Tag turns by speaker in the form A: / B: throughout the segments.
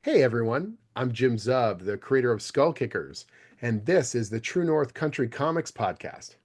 A: Hey everyone, I'm Jim Zub, the creator of Skullkickers, and this is the True North Country Comics Podcast.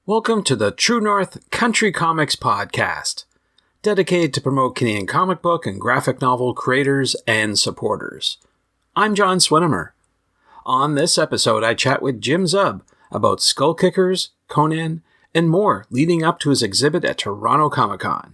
B: Welcome to the True North Country Comics Podcast, dedicated to promote Canadian comic book and graphic novel creators and supporters. I'm John Swinimer. On this episode, I chat with Jim Zub about Skullkickers, Conan, and more leading up to his exhibit at Toronto Comicon.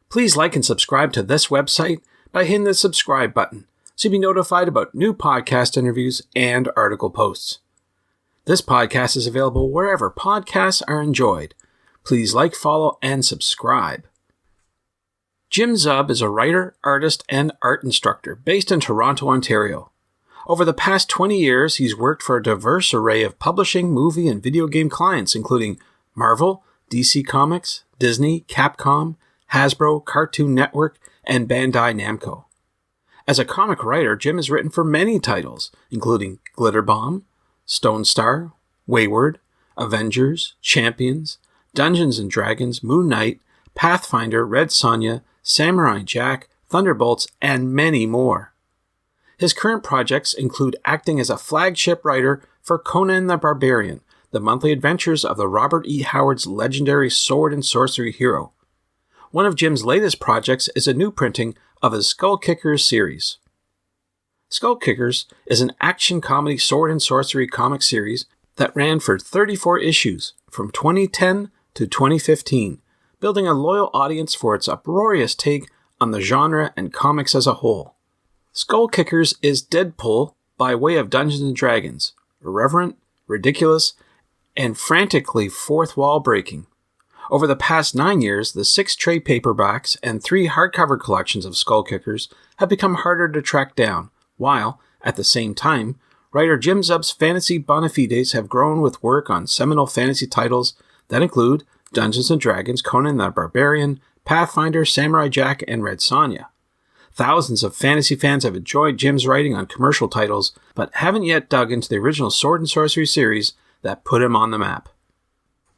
B: Please like and subscribe to this website by hitting the subscribe button so you'll be notified about new podcast interviews and article posts. This podcast is available wherever podcasts are enjoyed. Please like, follow, and subscribe. Jim Zub is a writer, artist, and art instructor based in Toronto, Ontario. Over the past 20 years, he's worked for a diverse array of publishing, movie, and video game clients, including Marvel, DC Comics, Disney, Capcom, Hasbro, Cartoon Network, and Bandai Namco. As a comic writer, Jim has written for many titles, including Glitter Bomb, Stone Star, Wayward, Avengers, Champions, Dungeons & Dragons, Moon Knight, Pathfinder, Red Sonja, Samurai Jack, Thunderbolts, and many more. His current projects include acting as a flagship writer for Conan the Barbarian, the monthly adventures of the Robert E. Howard's legendary sword and sorcery hero. One of Jim's latest projects is a new printing of his Skullkickers series. Skullkickers is an action comedy sword and sorcery comic series that ran for 34 issues from 2010 to 2015, building a loyal audience for its uproarious take on the genre and comics as a whole. Skullkickers is Deadpool by way of Dungeons & Dragons, irreverent, ridiculous, and frantically fourth wall breaking. Over the past 9 years, the 6 trade paperbacks and 3 hardcover collections of Skullkickers have become harder to track down, while, at the same time, writer Jim Zub's fantasy bonafides have grown with work on seminal fantasy titles that include Dungeons & Dragons, Conan the Barbarian, Pathfinder, Samurai Jack, and Red Sonja. Thousands of fantasy fans have enjoyed Jim's writing on commercial titles, but haven't yet dug into the original sword and sorcery series that put him on the map.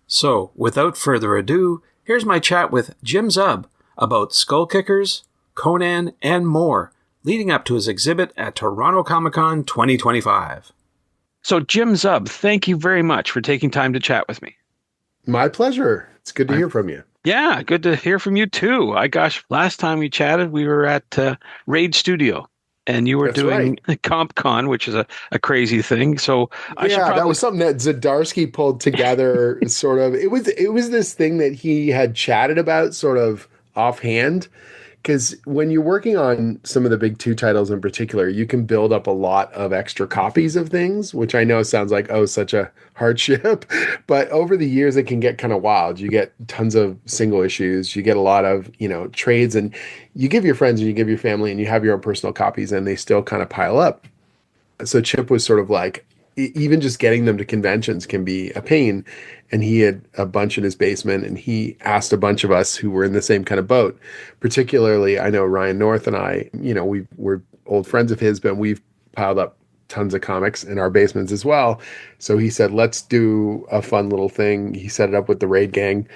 B: So, without further ado, here's my chat with Jim Zub about Skullkickers, Conan, and more, leading up to his exhibit at Toronto Comicon 2025. So, Jim Zub, thank you very much for taking time to chat with me.
A: My pleasure. It's good to hear from you.
B: Yeah, good to hear from you too. Last time we chatted, we were at Raid Studio, and you were doing CompCon, which is a crazy thing. So
A: that was something that Zdarsky pulled together. Sort of, it was this thing that he had chatted about, sort of offhand. Because when you're working on some of the big 2 titles in particular, you can build up a lot of extra copies of things, which I know sounds like, oh, such a hardship. But over the years, it can get kind of wild. You get tons of single issues. You get a lot of, trades, and you give your friends and you give your family and you have your own personal copies, and they still kind of pile up. So Chip was sort of like, even just getting them to conventions can be a pain. And he had a bunch in his basement, and he asked a bunch of us who were in the same kind of boat. Particularly, I know Ryan North and I, we're old friends of his, but we've piled up tons of comics in our basements as well. So he said, let's do a fun little thing. He set it up with the Raid Gang.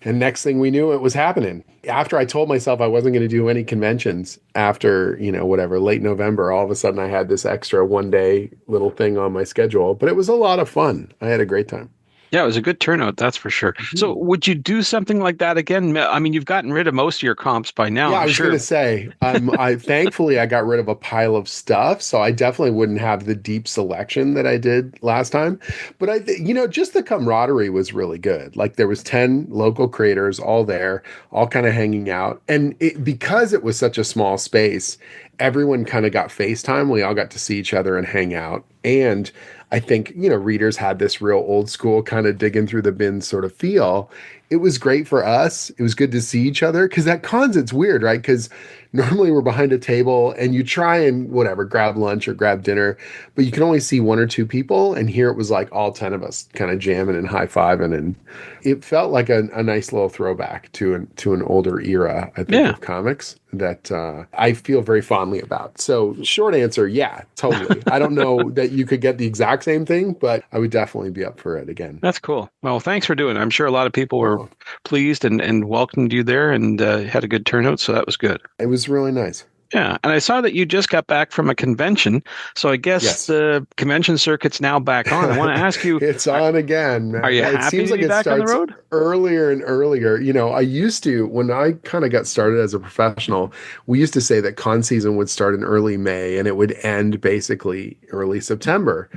A: And next thing we knew, it was happening. After I told myself I wasn't going to do any conventions after, late November, all of a sudden I had this extra 1-day little thing on my schedule. But it was a lot of fun. I had a great time.
B: Yeah, it was a good turnout, that's for sure. So would you do something like that again? I mean, you've gotten rid of most of your comps by now.
A: Yeah, I was going to say, thankfully I got rid of a pile of stuff, so I definitely wouldn't have the deep selection that I did last time. But just the camaraderie was really good. Like there was 10 local creators all there, all kind of hanging out. And because it was such a small space, everyone kind of got FaceTime. We all got to see each other and hang out. And I think, readers had this real old school kind of digging through the bins sort of feel. it was great for us. It was good to see each other because at cons it's weird, right? Because normally we're behind a table and you try and whatever, grab lunch or grab dinner, but you can only see one or two people. And here it was like all 10 of us kind of jamming and high fiving. And it felt like a nice little throwback to an older era, I think,
B: Yeah.
A: of comics that I feel very fondly about. So, short answer, yeah, totally. I don't know that you could get the exact same thing, but I would definitely be up for it again.
B: That's cool. Well, thanks for doing it. I'm sure a lot of people were
A: Oh,
B: pleased and welcomed you there and had a good turnout, so that was good.
A: it was really nice.
B: Yeah, and I saw that you just got back from a convention, so I guess
A: Yes.
B: the convention circuit's now back on. I want to ask you,
A: It's
B: are,
A: on again,
B: are
A: man.
B: you
A: It
B: happy
A: seems
B: to
A: like
B: be
A: it
B: back on the
A: starts
B: road?
A: earlier and earlier. I used to, when I kind of got started as a professional, we used to say that con season would start in early May and it would end basically early September.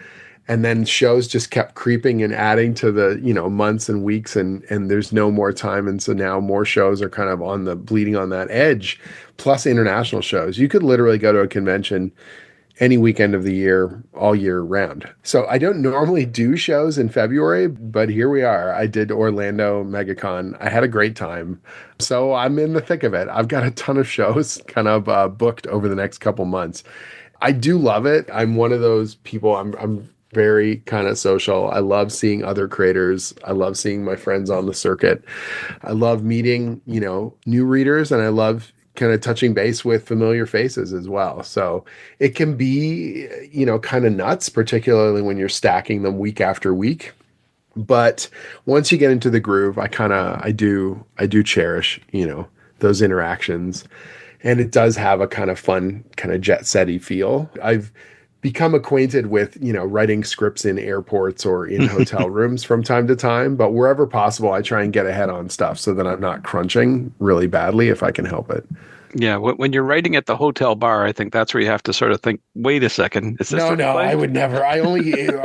A: And then shows just kept creeping and adding to the, months and weeks and there's no more time. And so now more shows are kind of on the bleeding on that edge, plus international shows. You could literally go to a convention any weekend of the year, all year round. So I don't normally do shows in February, but here we are. I did Orlando MegaCon. I had a great time. So I'm in the thick of it. I've got a ton of shows kind of booked over the next couple months. I do love it. I'm one of those people. I'm very kind of social. I love seeing other creators. I love seeing my friends on the circuit. I love meeting, new readers, and I love kind of touching base with familiar faces as well. So it can be, kind of nuts, particularly when you're stacking them week after week. But once you get into the groove, I do cherish, those interactions. And it does have a kind of fun, kind of jet setty feel. I've become acquainted with, writing scripts in airports or in hotel rooms from time to time, but wherever possible, I try and get ahead on stuff so that I'm not crunching really badly if I can help it.
B: Yeah, when you're writing at the hotel bar, I think that's where you have to sort of think, wait a second, is this
A: No,
B: the
A: no, I
B: play?
A: would never. I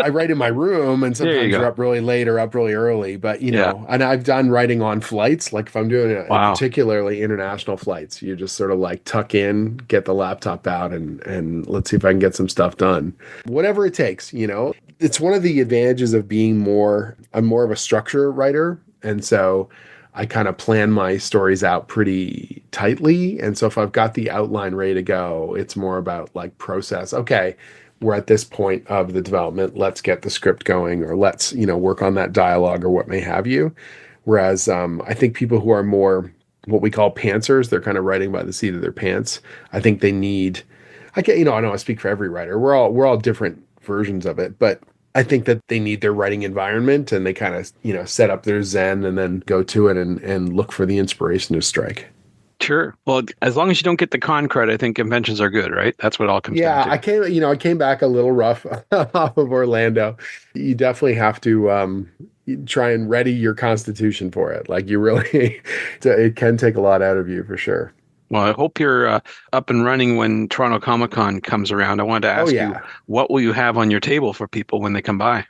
A: write in my room and
B: There you
A: sometimes you're
B: go.
A: up really late or up really early, but
B: Yeah.
A: and I've done writing on flights. Like if I'm doing
B: Wow.
A: particularly international flights, you just sort of like tuck in, get the laptop out and let's see if I can get some stuff done. Whatever it takes, It's one of the advantages of I'm more of a structure writer. And so I kind of plan my stories out pretty tightly. And so if I've got the outline ready to go, it's more about like process. Okay, we're at this point of the development. Let's get the script going, or let's, work on that dialogue or what may have you. Whereas I think people who are more what we call pantsers, they're kind of writing by the seat of their pants. I think they need, I know I speak for every writer. We're all different versions of it, but I think that they need their writing environment and they kind of, set up their zen and then go to it and look for the inspiration to strike.
B: Sure. Well, as long as you don't get the con credit, I think conventions are good, right? That's what it all comes down
A: Yeah,
B: to.
A: I came back a little rough off of Orlando. You definitely have to try and ready your constitution for it. Like you really, it can take a lot out of you for sure.
B: Well, I hope you're up and running when Toronto Comicon comes around. I wanted to
A: Oh
B: ask you,
A: yeah.
B: what will you have on your table for people when they come by?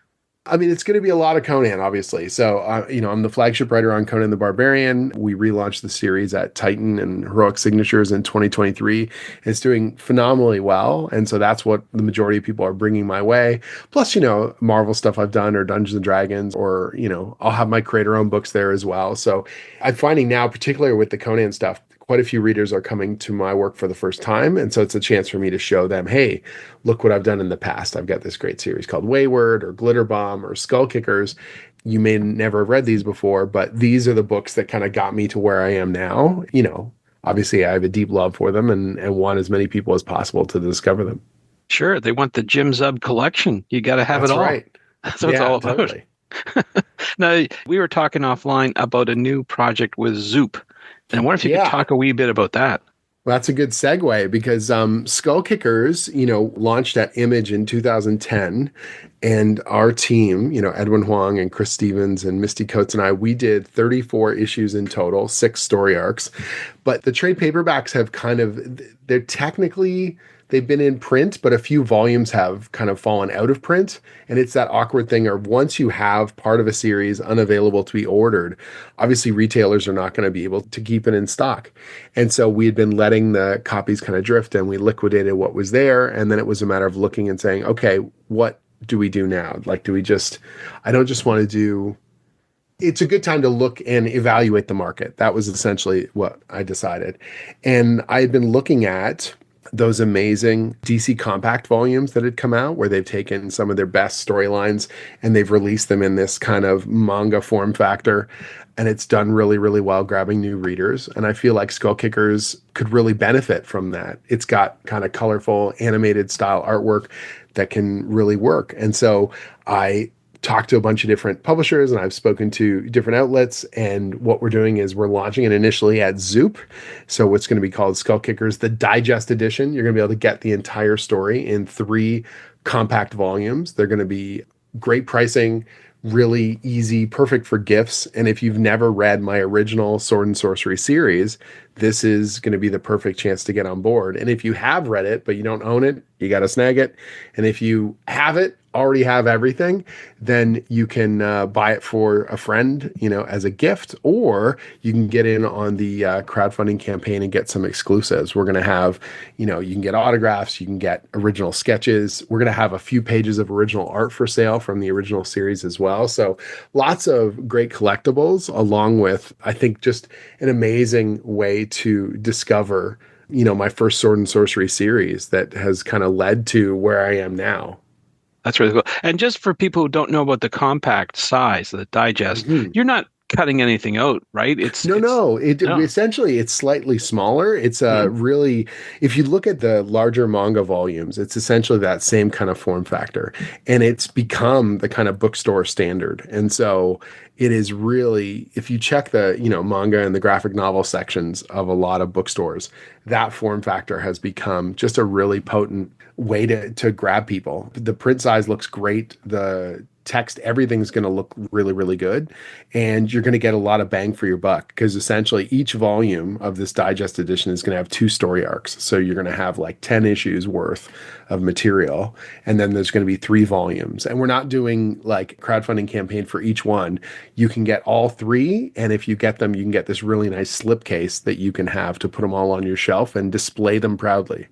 A: I mean, it's going to be a lot of Conan, obviously. So, I'm the flagship writer on Conan the Barbarian. We relaunched the series at Titan and Heroic Signatures in 2023. It's doing phenomenally well. And so that's what the majority of people are bringing my way. Plus, Marvel stuff I've done or Dungeons and Dragons, or, I'll have my creator own books there as well. So I'm finding now, particularly with the Conan stuff, quite a few readers are coming to my work for the first time. And so it's a chance for me to show them, hey, look what I've done in the past. I've got this great series called Wayward or Glitter Bomb or Skullkickers. You may never have read these before, but these are the books that kind of got me to where I am now. Obviously I have a deep love for them and want as many people as possible to discover them.
B: Sure, they want the Jim Zub collection. You got to have it
A: That's
B: all.
A: right.
B: That's what it's
A: Yeah,
B: all about.
A: totally.
B: Now, we were talking offline about a new project with Zoop, and I wonder if you could
A: Yeah.
B: talk a wee bit about that.
A: Well, that's a good segue because Skullkickers, launched at Image in 2010, and our team, Edwin Huang and Chris Stevens and Misty Coates and I, we did 34 issues in total, 6 story arcs. But the trade paperbacks have they've been in print, but a few volumes have kind of fallen out of print. And it's that awkward thing of once you have part of a series unavailable to be ordered, obviously retailers are not going to be able to keep it in stock. And so we had been letting the copies kind of drift and we liquidated what was there. And then it was a matter of looking and saying, okay, what do we do now? Like, I don't just want to do it's a good time to look and evaluate the market. That was essentially what I decided. And I had been looking at those amazing DC compact volumes that had come out where they've taken some of their best storylines and they've released them in this kind of manga form factor. And it's done really, really well grabbing new readers. And I feel like Skullkickers could really benefit from that. It's got kind of colorful animated style artwork that can really work. And so I talked to a bunch of different publishers and I've spoken to different outlets. And what we're doing is we're launching it initially at Zoop. So what's going to be called Skullkickers, the Digest Edition. You're going to be able to get the entire story in 3 compact volumes. They're going to be great pricing, really easy, perfect for gifts. And if you've never read my original Sword and Sorcery series, this is going to be the perfect chance to get on board. And if you have read it, but you don't own it, you got to snag it. And if you have it, already have everything, then you can buy it for a friend, as a gift, or you can get in on the crowdfunding campaign and get some exclusives. We're going to have, you can get autographs, you can get original sketches. We're going to have a few pages of original art for sale from the original series as well. So lots of great collectibles, along with, I think, just an amazing way to discover, my first Sword and Sorcery series that has kind of led to where I am now.
C: That's really cool. And just for people who don't know about the compact size, the digest,
A: Mhm.
C: you're not cutting anything out, right?
A: No. It
C: no.
A: essentially it's slightly smaller. It's
C: Mhm.
A: really, if you look at the larger manga volumes, it's essentially that same kind of form factor, and it's become the kind of bookstore standard. And so it is really, if you check the manga and the graphic novel sections of a lot of bookstores, that form factor has become just a really potent way to grab people. The print size looks great. The text, everything's going to look really, really good. And you're going to get a lot of bang for your buck because essentially each volume of this digest edition is going to have 2 story arcs. So you're going to have like 10 issues worth of material. And then there's going to be 3 volumes. And we're not doing like crowdfunding campaign for each one. You can get all 3. And if you get them, you can get this really nice slipcase that you can have to put them all on your shelf and display them proudly.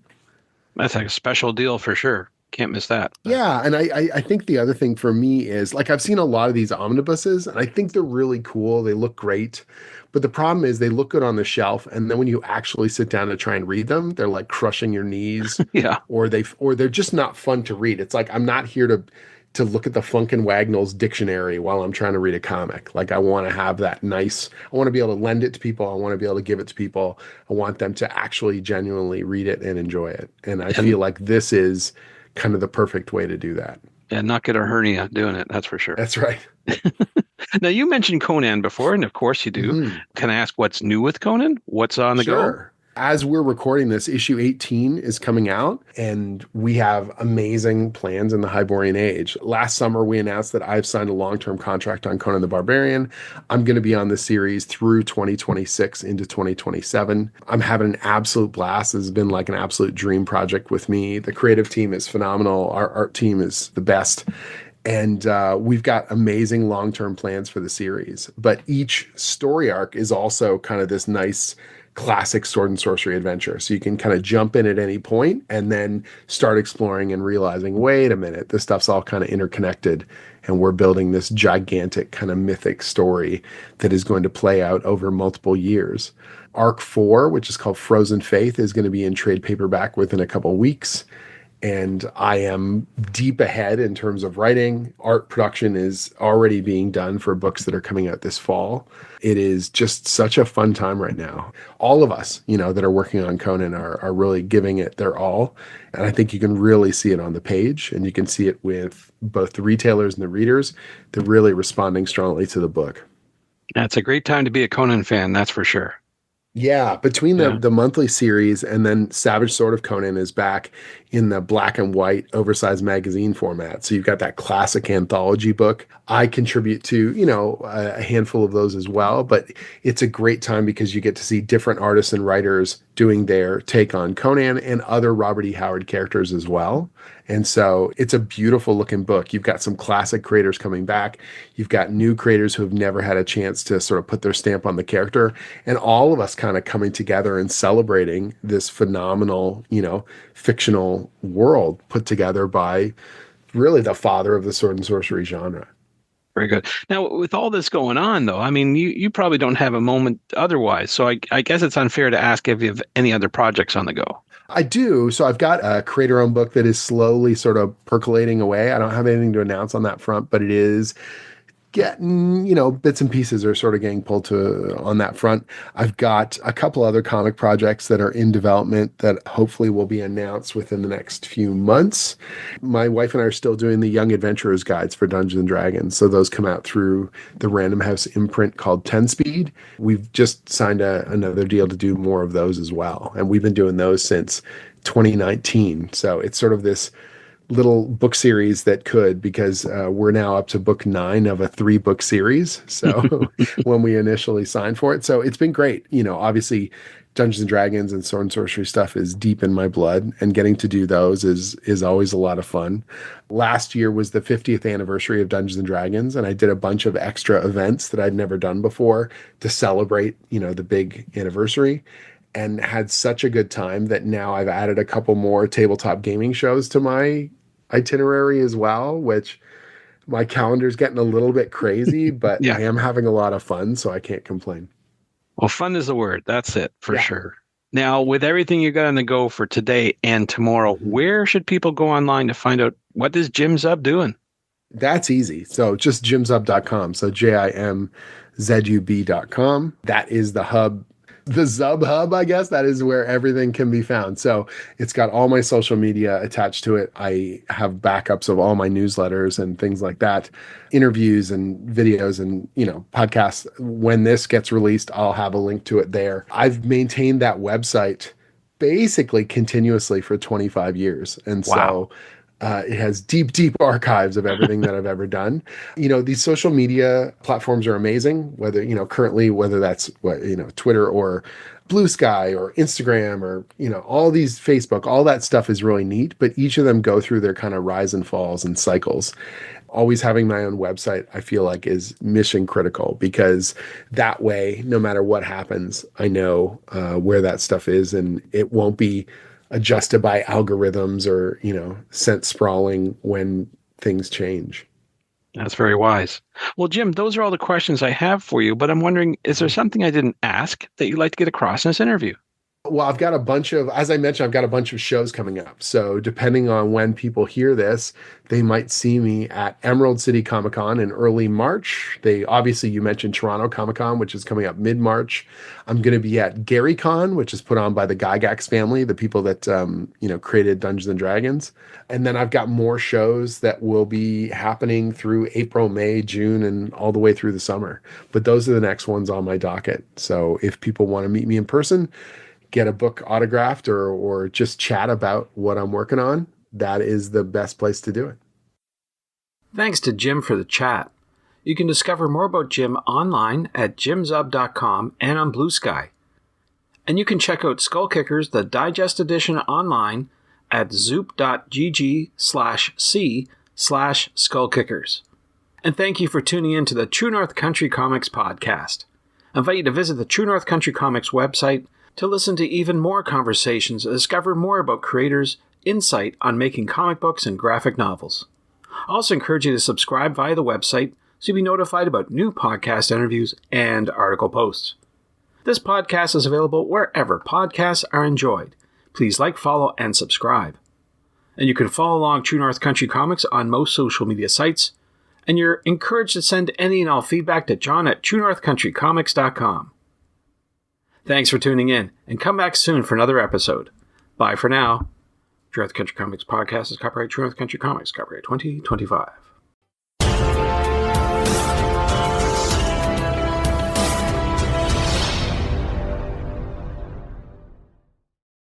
C: That's like a special deal for sure. Can't miss that.
A: Yeah, and I think the other thing for me is like I've seen a lot of these omnibuses, and I think they're really cool. They look great, but the problem is they look good on the shelf, and then when you actually sit down to try and read them, they're like crushing your knees,
C: Yeah.
A: or they're just not fun to read. It's like I'm not here to look at the Funkin' Wagnalls dictionary while I'm trying to read a comic. Like I want to have that nice. I want to be able to lend it to people. I want to be able to give it to people. I want them to actually genuinely read it and enjoy it. And I
C: And
A: feel like this is kind of the perfect way to do that.
C: and not get a hernia doing it, that's for sure.
A: That's right.
C: Now you mentioned Conan before, and of course you do.
A: Mhm.
C: Can I ask what's new with Conan? What's on the go?
A: Sure. As we're recording this, issue 18 is coming out, and we have amazing plans in the Hyborian Age. Last summer, we announced that I've signed a long-term contract on Conan the Barbarian. I'm going to be on the series through 2026 into 2027. I'm having an absolute blast. This has been like an absolute dream project with me. The creative team is phenomenal. Our art team is the best. And we've got amazing long-term plans for the series. But each story arc is also kind of this nice classic sword and sorcery adventure. So you can kind of jump in at any point and then start exploring and realizing, wait a minute, this stuff's all kind of interconnected. And we're building this gigantic kind of mythic story that is going to play out over multiple years. Arc 4, which is called Frozen Faith, is going to be in trade paperback within a couple weeks. And I am deep ahead in terms of writing. Art production is already being done for books that are coming out this fall. It is just such a fun time right now. All of us, that are working on Conan are really giving it their all. And I think you can really see it on the page, and you can see it with both the retailers and the readers. They're really responding strongly to the book.
C: That's a great time to be a Conan fan, that's for sure.
A: Yeah, between the
C: Yeah.
A: the monthly series and then Savage Sword of Conan is back in the black and white oversized magazine format. So you've got that classic anthology book. I contribute to, a handful of those as well, but it's a great time because you get to see different artists and writers doing their take on Conan and other Robert E. Howard characters as well. And so it's a beautiful looking book. You've got some classic creators coming back. You've got new creators who have never had a chance to sort of put their stamp on the character. And all of us kind of coming together and celebrating this phenomenal, fictional world put together by really the father of the sword and sorcery genre.
C: Very good. Now, with all this going on, though, I mean, you probably don't have a moment otherwise. So I guess it's unfair to ask if you have any other projects on the go.
A: I do. So I've got a creator-owned book that is slowly sort of percolating away. I don't have anything to announce on that front, but it is getting, bits and pieces are sort of getting pulled to on that front. I've got a couple other comic projects that are in development that hopefully will be announced within the next few months. My wife and I are still doing the Young Adventurers guides for Dungeons and Dragons. So those come out through the Random House imprint called 10 Speed. We've just signed another deal to do more of those as well. And we've been doing those since 2019. So it's sort of this little book series that could, because we're now up to book 9 of a 3-book series. So when we initially signed for it, so it's been great. Obviously Dungeons and Dragons and sword and sorcery stuff is deep in my blood, and getting to do those is always a lot of fun. Last year was the 50th anniversary of Dungeons and Dragons, and I did a bunch of extra events that I'd never done before to celebrate, the big anniversary, and had such a good time that now I've added a couple more tabletop gaming shows to my itinerary as well, which my calendar's getting a little bit crazy, but
C: Yeah.
A: I am having a lot of fun, so I can't complain.
C: Well, fun is the word. That's it for
A: Yeah.
C: sure. Now, with everything you got on the go for today and tomorrow, where should people go online to find out what is Jim Zub doing?
A: That's easy. So just jimzub.com. So JIMZUB.com. That is the hub. The Zub hub, I guess, that is where everything can be found. So it's got all my social media attached to it. I have backups of all my newsletters and things like that, interviews and videos and, podcasts. When this gets released, I'll have a link to it there. I've maintained that website basically continuously for 25 years. And
C: Wow.
A: so it has deep, deep archives of everything that I've ever done. These social media platforms are amazing, whether, currently, whether that's Twitter or Blue Sky or Instagram or, all these Facebook, all that stuff is really neat, but each of them go through their kind of rise and falls and cycles. Always having my own website, I feel like, is mission critical, because that way, no matter what happens, I know where that stuff is, and it won't be adjusted by algorithms or, sent sprawling when things change.
C: That's very wise. Well, Jim, those are all the questions I have for you, but I'm wondering, is there something I didn't ask that you'd like to get across in this interview?
A: Well, I've got a bunch of, as I mentioned, I've got a bunch of shows coming up. So depending on when people hear this, they might see me at Emerald City Comicon in early March. Obviously, you mentioned Toronto Comicon, which is coming up mid-March. I'm going to be at GaryCon, which is put on by the Gygax family, the people that, created Dungeons and Dragons. And then I've got more shows that will be happening through April, May, June, and all the way through the summer. But those are the next ones on my docket. So if people want to meet me in person, get a book autographed, or just chat about what I'm working on, that is the best place to do it.
B: Thanks to Jim for the chat. You can discover more about Jim online at jimzub.com and on Blue Sky. And you can check out Skullkickers, the Digest Edition, online at zoop.gg/c/Skullkickers. And thank you for tuning in to the True North Country Comics podcast. I invite you to visit the True North Country Comics website to listen to even more conversations and discover more about creators' insight on making comic books and graphic novels. I also encourage you to subscribe via the website so you'll be notified about new podcast interviews and article posts. This podcast is available wherever podcasts are enjoyed. Please like, follow, and subscribe. And you can follow along True North Country Comics on most social media sites, and you're encouraged to send any and all feedback to John at truenorthcountrycomics.com. Thanks for tuning in, and come back soon for another episode. Bye for now. True North Country Comics podcast is copyright True North Country Comics, copyright 2025.